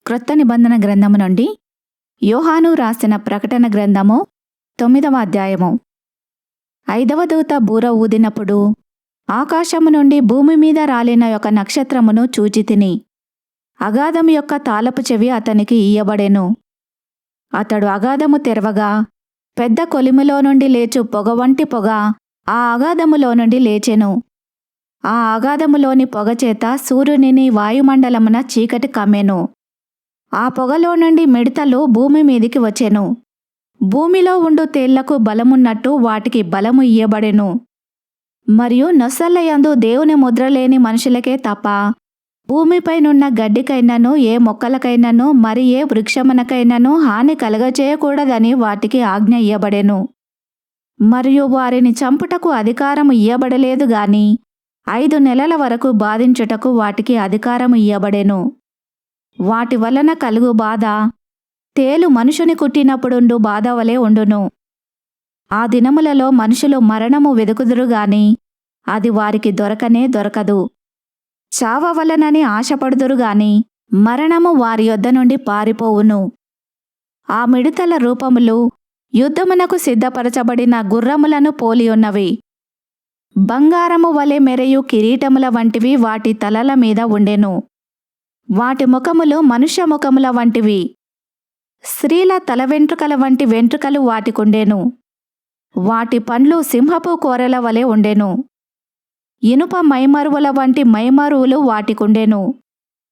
క్రొత్త నిబంధన గ్రంథము నుండి యోహాను రాసిన ప్రకటన గ్రంథము 9వ అధ్యాయము. 5వ దూత బూర ఊదినప్పుడు ఆకాశము నుండి భూమి మీద రాలిన ఒక నక్షత్రమును చూచితిని. అగాధము యొక్క తాళపు చెవి అతనికి ఇయ్యబడెను. అతడు అగాధము తెరవగా పెద్ద కొలిమిలో నుండి లేచు పొగ వంటి పొగ ఆ అగాధములో నుండి లేచెను. ఆ అగాధములోని పొగచేత సూర్యునిని వాయుమండలమున చీకటి కమ్మెను. ఆ పొగలో నుండి మిడతలు భూమి మీదికి వచ్చెను. భూమిలో ఉండు తేళ్లకు బలమున్నట్టు వాటికి బలము ఇయ్యబడెను. మరియు నొసళ్ళయందు దేవుని ముద్ర లేని మనుషులకే తప్ప భూమిపైనున్న గడ్డికైనను ఏ మొక్కలకైనను మరి ఏ వృక్షమునకైనను హాని కలగచేయకూడదని వాటికి ఆజ్ఞ ఇయ్యబడెను. మరియు వారిని చంపుటకు అధికారము ఇయ్యబడలేదు గాని 5 నెలల వరకు బాధించుటకు వాటికి అధికారము ఇయ్యబడెను. వాటి వలన కలుగు బాధ తేలు మనుషుని కుట్టినప్పుడుండు బాధ వలె ఉండును. ఆ దినములలో మనుషులు మరణము వెదుకుదురుగాని అది వారికి దొరకనే దొరకదు. చావవలనని ఆశపడుదురుగాని మరణము వారి యొద్ద నుండి పారిపోవును. ఆ మిడతల రూపములు యుద్ధమునకు సిద్ధపరచబడిన గుర్రములను పోలియున్నవి. బంగారము వలె మెరియు కిరీటముల వంటివి వాటి తలల మీద ఉండెను. వాటి ముఖములు మనుష్య ముఖముల వంటివి. స్త్రీల తల వెంట్రుకల వంటి వెంట్రుకలు వాటికుండెను. వాటి పండ్లు సింహపు కోరెల వలె ఉండెను. ఇనుప మైమరువుల వంటి మైమరువులు వాటికుండెను.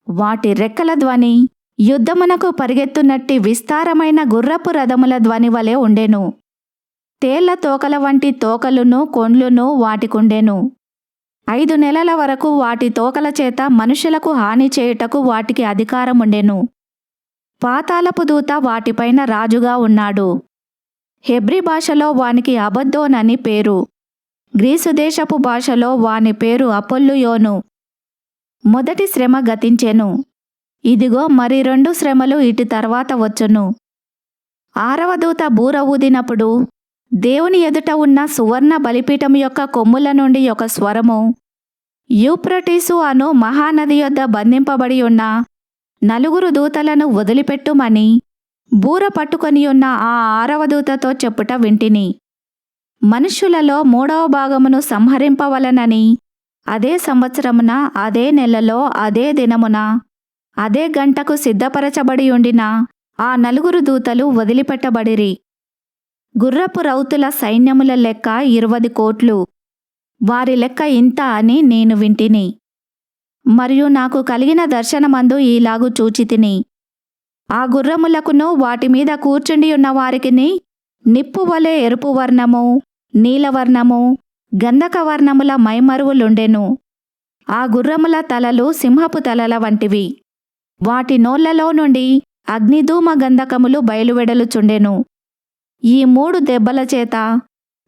వాటి రెక్కల ధ్వని యుద్ధమునకు పరిగెత్తునట్టి విస్తారమైన గుర్రపు రథముల ధ్వని వలె ఉండెను. తేళ్ల తోకల వంటి తోకలును కొండ్లును వాటికుండెను. 5 నెలల వరకు వాటి తోకల చేత మనుషులకు హాని చేయుటకు వాటికి అధికారముండెను. పాతాళపు దూత వాటిపైన రాజుగా ఉన్నాడు. హెబ్రీ భాషలో వానికి అబద్దోనని పేరు. గ్రీసు దేశపు భాషలో వాని పేరు అపొల్లుయోను. మొదటి శ్రమ గతించెను. ఇదిగో మరి 2 శ్రమలు ఇటు తర్వాత వచ్చును. 6వ దూత బూర ఊదినప్పుడు దేవుని ఎదుట ఉన్న సువర్ణ బలిపీఠము యొక్క కొమ్ముల నుండి ఒక స్వరము, యూప్రటీసు అను మహానది యొద్ద బంధింపబడి ఉన్న 4 దూతలను వదిలిపెట్టుమని బూర పట్టుకొని ఉన్న ఆ 6వ దూతతో చెప్పుట వింటిని. మనుష్యులలో 3వ భాగమును సంహరింపవలనని అదే సంవత్సరమున అదే నెలలో అదే దినమున అదే గంటకు సిద్ధపరచబడి ఉండిన ఆ 4 దూతలు వదిలిపెట్టబడిరి. గుర్రపు రౌతుల సైన్యముల లెక్క 20 కోట్లు. వారి లెక్క ఇంత అని నేను వింటిని. మరియు నాకు కలిగిన దర్శనమందు ఈలాగు చూచితిని. ఆ గుర్రములకును వాటి మీద కూర్చుండి ఉన్న వారికిని నిప్పు వలె ఎరుపు వర్ణము, నీలవర్ణము, గంధక వర్ణముల మైమరువులుండెను. ఆ గుర్రముల తలలు సింహపు తలల వంటివి. వాటి నోళ్లలో నుండి అగ్నిధూమ గంధకములు బయలువెడలుచుండెను. ఈ 3 దెబ్బల చేత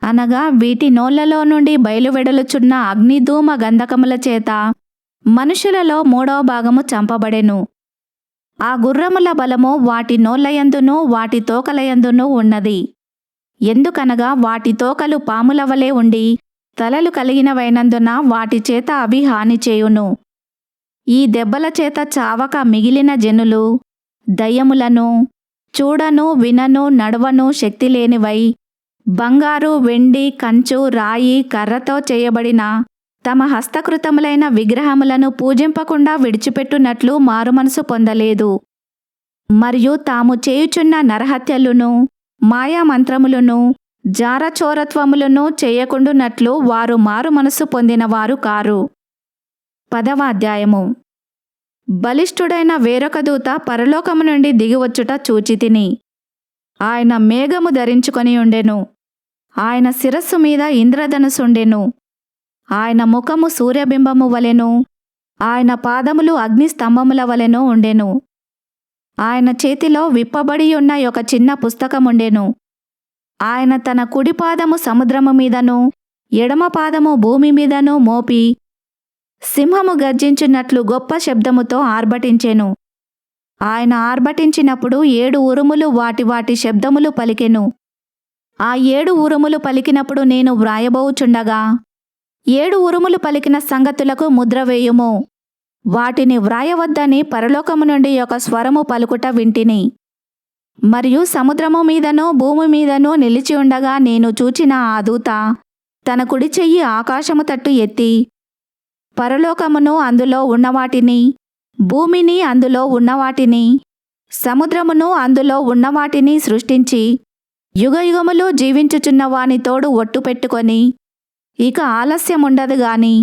అనగా వీటి నోళ్లలో నుండి బయలువెడలుచున్న అగ్నిధూమ గంధకముల చేత మనుషులలో 3వ భాగము చంపబడెను. ఆ గుర్రముల బలము వాటి నోళ్లయందును వాటి తోకలయందును ఉన్నది. ఎందుకనగా వాటి తోకలు పాముల వలె ఉండి తలలు కలిగినవైనందున వాటి చేత అవి హాని చేయును. ఈ దెబ్బల చేత చావక మిగిలిన జనులు దయ్యములను, చూడను వినను నడవను శక్తి లేనివై బంగారు, వెండి, కంచు, రాయి, కర్రతో చేయబడిన తమ హస్తకృతములైన విగ్రహములను పూజింపకుండా విడిచిపెట్టునట్లు మారుమనసు పొందలేదు. మరియు తాము చేయుచున్న నరహత్యలును మాయామంత్రములను జారచోరత్వములను చేయకుండునట్లు వారు మారుమనసు పొందినవారు కారు. 10వ అధ్యాయము. బలిష్ఠుడైన వేరొక దూత పరలోకము నుండి దిగివచ్చుట చూచితిని. ఆయన మేఘము ధరించుకొని ఉండెను. ఆయన శిరస్సు మీద ఇంద్రధనుసుండెను. ఆయన ముఖము సూర్యబింబము వలెను, ఆయన పాదములు అగ్నిస్తంభముల వలెను ఉండెను. ఆయన చేతిలో విప్పబడి ఉన్న ఒక చిన్న పుస్తకముండెను. ఆయన తన కుడి పాదము సముద్రము మీదను ఎడమ పాదము భూమి మీదను మోపి సింహము గర్జించినట్లు గొప్ప శబ్దముతో ఆర్భటించెను. ఆయన ఆర్భటించినప్పుడు 7 ఉరుములు వాటి వాటి శబ్దములు పలికెను. ఆ 7 ఉరుములు పలికినప్పుడు నేను వ్రాయబోచుండగా 7 ఉరుములు పలికిన సంగతులకు ముద్ర వేయుము. వాటిని వ్రాయవద్దని పరలోకము నుండి ఒక స్వరము పలుకుట వింటిని. మరియు సముద్రము మీదనూ భూమి మీదనూ నిలిచి ఉండగా నేను చూచిన ఆ దూత తన కుడి చెయ్యి ఆకాశము తట్టు ఎత్తి పరలోకమును అందులో ఉన్నవాటిని, భూమిని అందులో ఉన్నవాటిని, సముద్రమును అందులో ఉన్నవాటిని సృష్టించి యుగయుగములు జీవించుచున్న వాని తోడు ఒట్టు పెట్టుకొని ఇక ఆలస్యముండదు గాని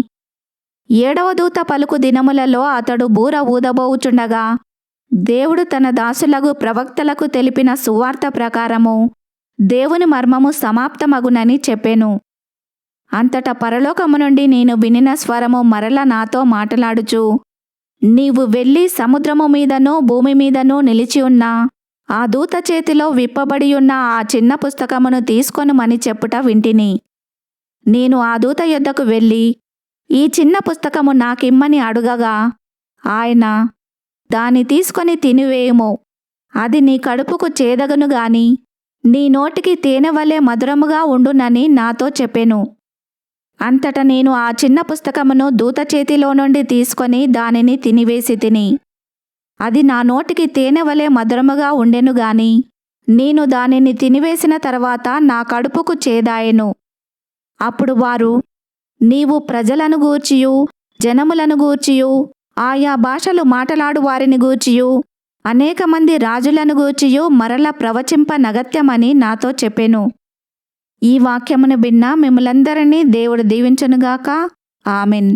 7వ దూత పలుకు దినములలో అతడు బూర ఊదబోవుచుండగా దేవుడు తన దాసులగు ప్రవక్తలకు తెలిపిన సువార్త ప్రకారము దేవుని మర్మము సమాప్తమగునని చెప్పెను. అంతటా పరలోకము నుండి నేను వినిన స్వరము మరల నాతో మాటలాడుచు, నీవు వెళ్ళి సముద్రము మీదనూ భూమి మీదనూ నిలిచి ఉన్న ఆ దూత చేతిలో విప్పబడి ఉన్న ఆ చిన్న పుస్తకమును తీసుకొనుమని చెప్పుట వింటిని. నేను ఆ దూత యొద్దకు వెళ్ళి ఈ చిన్న పుస్తకము నాకిమ్మని అడుగగా ఆయన, దాన్ని తీసుకొని తినివేయుము, అది నీ కడుపుకు చేదగను గాని నీ నోటికి తేనె వలె మధురముగా ఉండునని నాతో చెప్పెను. అంతటా నేను ఆ చిన్న పుస్తకమును దూత చేతిలో నుండి తీసుకొని దానిని తినివేసి తిని, అది నా నోటికి తేనె వలె మధురముగా ఉండెను గాని నేను దానిని తినివేసిన తర్వాత నా కడుపుకు చేదాయెను. అప్పుడు వారు, నీవు ప్రజలను గూర్చియు జనములను గూర్చియు ఆయా భాషలు మాటలాడు వారిని గూర్చియు అనేక మంది రాజులను గూర్చియు మరల ప్రవచింప నగత్యమని నాతో చెప్పెను. ఈ వాక్యమును విన్న మిమ్ములందరినీ దేవుడు దీవించునుగాక. ఆమెన్.